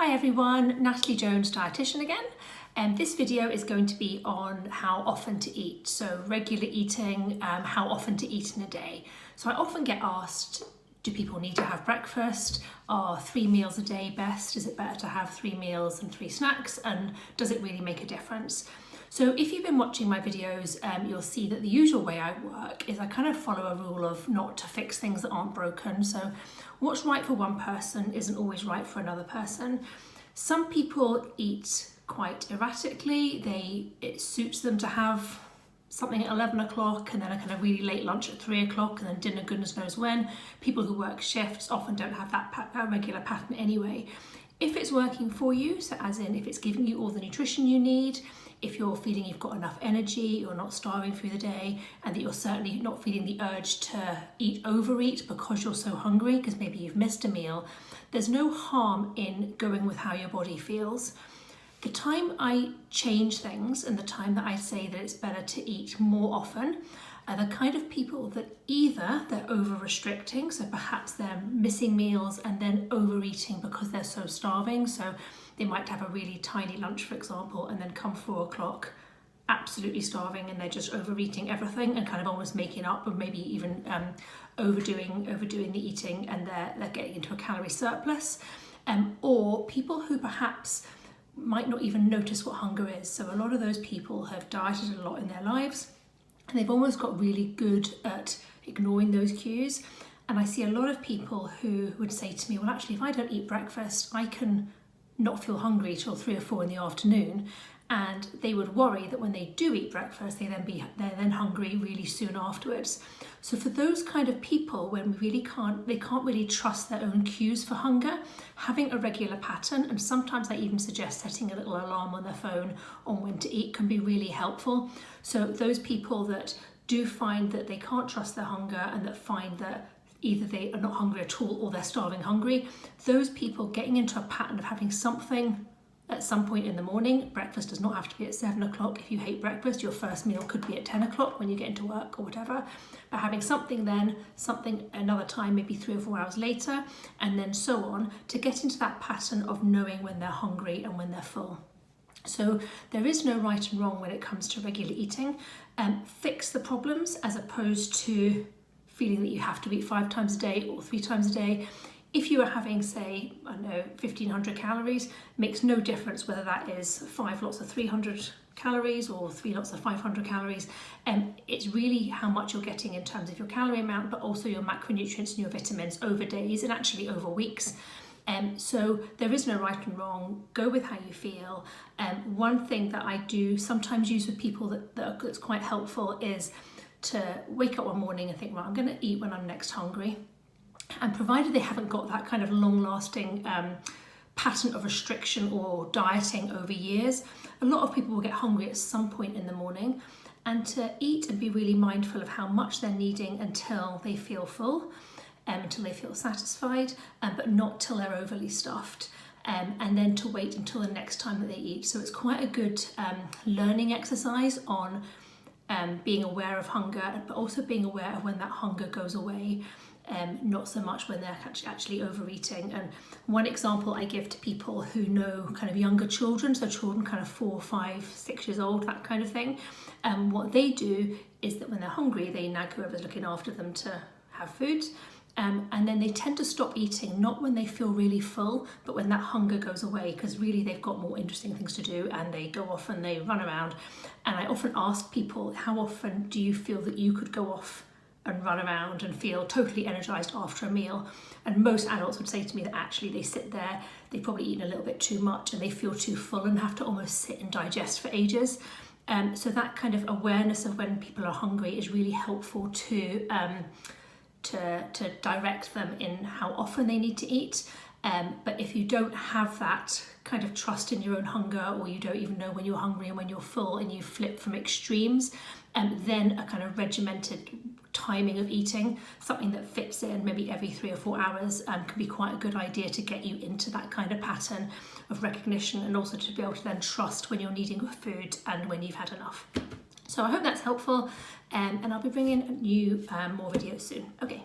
Hi everyone, Natalie Jones, dietitian again, and this video is going to be on how often to eat, so regular eating, how often to eat in a day. So I often get asked, do people need to have breakfast? Are 3 meals a day best? Is it better to have 3 meals and 3 snacks? And does it really make a difference? So if you've been watching my videos, you'll see that the usual way I work is I kind of follow a rule of not to fix things that aren't broken. So what's right for one person isn't always right for another person. Some people eat quite erratically. It suits them to have something at 11 o'clock and then a kind of really late lunch at 3 o'clock and then dinner goodness knows when. People who work shifts often don't have that regular pattern anyway. If it's working for you, so as in if it's giving you all the nutrition you need, if you're feeling you've got enough energy, you're not starving through the day, and that you're certainly not feeling the urge to overeat because you're so hungry, because maybe you've missed a meal, there's no harm in going with how your body feels. The time I change things and the time that I say that it's better to eat more often are the kind of people that either they're over-restricting, so perhaps they're missing meals and then overeating because they're so starving, so they might have a really tiny lunch, for example, and then come 4 o'clock absolutely starving and they're just overeating everything and kind of almost making up, or maybe even overdoing the eating, and they're getting into a calorie surplus. Or people who perhaps might not even notice what hunger is. So a lot of those people have dieted a lot in their lives and they've almost got really good at ignoring those cues. And I see a lot of people who would say to me, well, actually, if I don't eat breakfast, I can not feel hungry till 3 or 4 in the afternoon. And they would worry that when they do eat breakfast, they're then hungry really soon afterwards. So for those kind of people, when they can't really trust their own cues for hunger, having a regular pattern, and sometimes I even suggest setting a little alarm on their phone on when to eat, can be really helpful. So those people that do find that they can't trust their hunger and that find that either they are not hungry at all or they're starving hungry, those people getting into a pattern of having something at some point in the morning. Breakfast does not have to be at 7 o'clock. If you hate breakfast, your first meal could be at 10 o'clock when you get into work or whatever. But having something then, something another time, maybe 3 or 4 hours later, and then so on, to get into that pattern of knowing when they're hungry and when they're full. So there is no right and wrong when it comes to regular eating. Fix the problems as opposed to feeling that you have to eat 5 times a day or 3 times a day. If you are having, say, I don't know, 1,500 calories, makes no difference whether that is 5 lots of 300 calories or 3 lots of 500 calories. It's really how much you're getting in terms of your calorie amount, but also your macronutrients and your vitamins over days and actually over weeks. So there is no right and wrong. Go with how you feel. One thing that I do sometimes use with people that's quite helpful is to wake up one morning and think, right, I'm going to eat when I'm next hungry. And provided they haven't got that kind of long-lasting pattern of restriction or dieting over years, a lot of people will get hungry at some point in the morning, and to eat and be really mindful of how much they're needing until they feel full, until they feel satisfied, but not till they're overly stuffed. And then to wait until the next time that they eat. So it's quite a good learning exercise on being aware of hunger, but also being aware of when that hunger goes away. Not so much when they're actually overeating. And one example I give to people who know kind of younger children, so children kind of 4, 5, 6 years old, that kind of thing, what they do is that when they're hungry, they nag whoever's looking after them to have food. And then they tend to stop eating, not when they feel really full, but when that hunger goes away, because really they've got more interesting things to do and they go off and they run around. And I often ask people, how often do you feel that you could go off and run around and feel totally energized after a meal? And most adults would say to me that actually they sit there, they've probably eaten a little bit too much and they feel too full and have to almost sit and digest for ages. So that kind of awareness of when people are hungry is really helpful to direct them in how often they need to eat. But if you don't have that kind of trust in your own hunger, or you don't even know when you're hungry and when you're full, and you flip from extremes, then a kind of regimented timing of eating, something that fits in maybe every 3 or 4 hours, can be quite a good idea to get you into that kind of pattern of recognition, and also to be able to then trust when you're needing food and when you've had enough. So I hope that's helpful, and I'll be bringing you more videos soon. Okay.